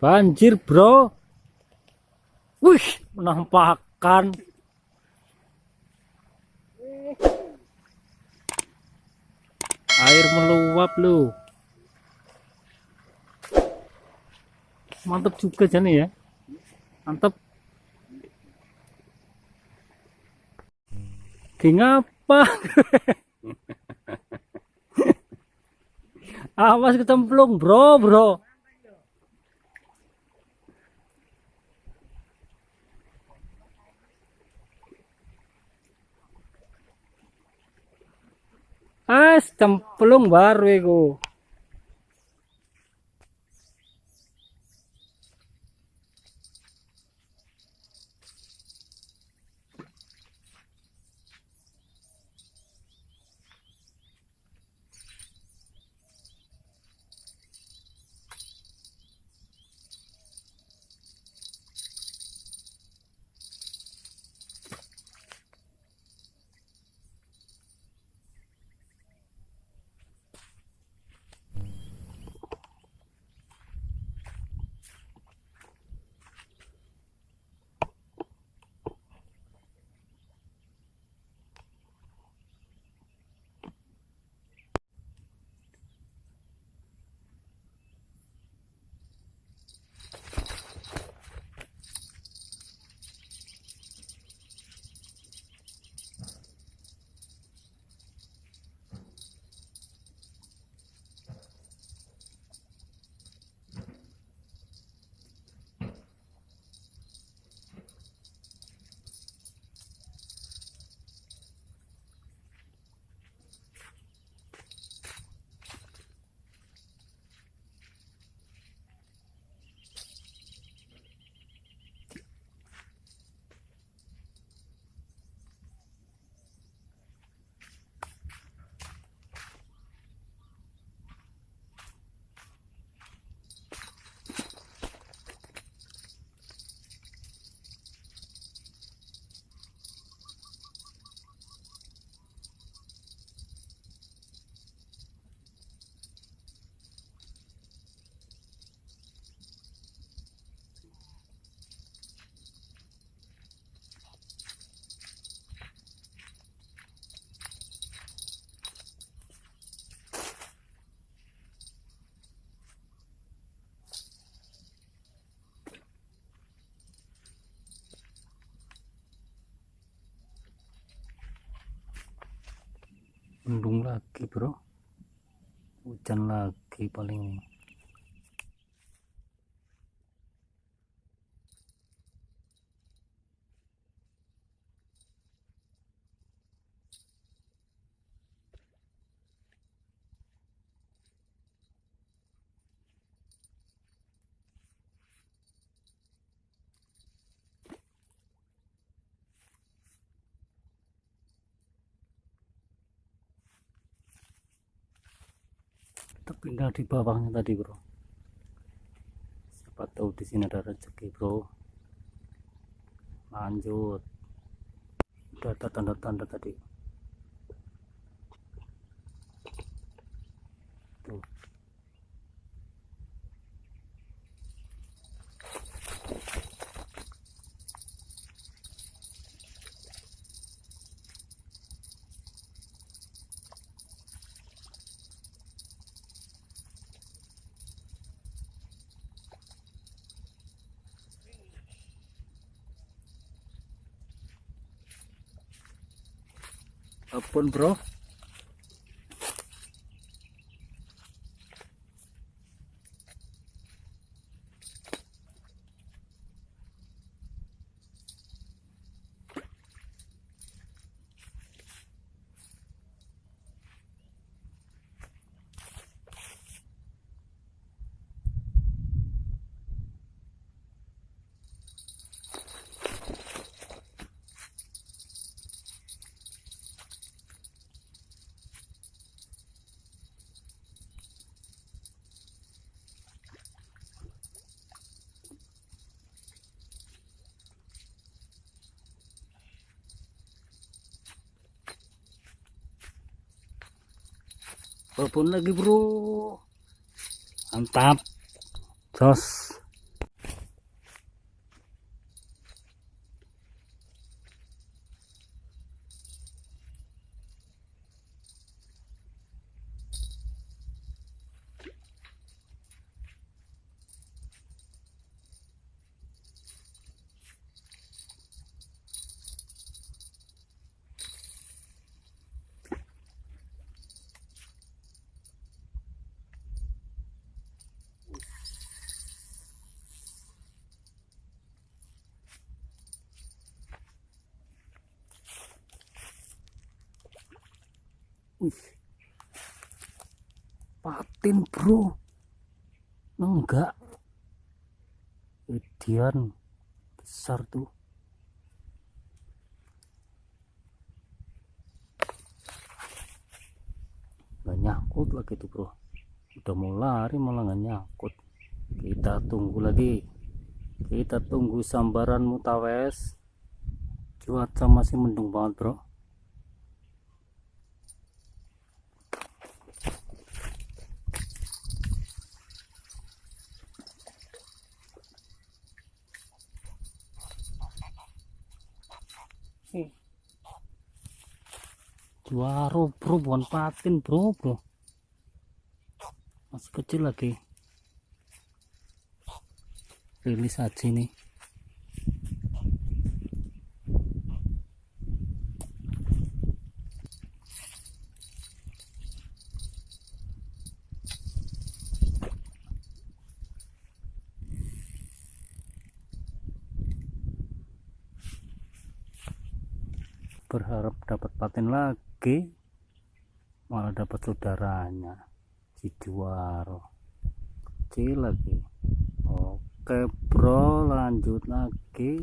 Banjir, bro. Wih, menampakkan. Air meluap loh. Mantap juga jane ya. Mantap. Di ngapa? Awas kecemplung, bro. Cemplung baru iku. Mendung lagi, bro. Hujan lagi paling. Kita pindah di bawahnya tadi, bro. Siapa tahu di sini ada rezeki, bro. Lanjut. Udah ada tanda-tanda tadi. Tuh. Apun, bro. Apun lagi, bro. Mantap. Jos. Wih, patin bro, enggak, idian besar tuh. Nggak nyangkut lagi tuh bro, udah mau lari malah nggak nyangkut. Kita tunggu lagi, kita tunggu sambaran mutawes. Cuaca masih mendung banget bro. Juaro bro, bukan patin bro, masih kecil lagi. Rilis aja nih. Berharap dapat patin lagi, malah dapat saudaranya si Juaro, kecil lagi. Oke bro, lanjut lagi.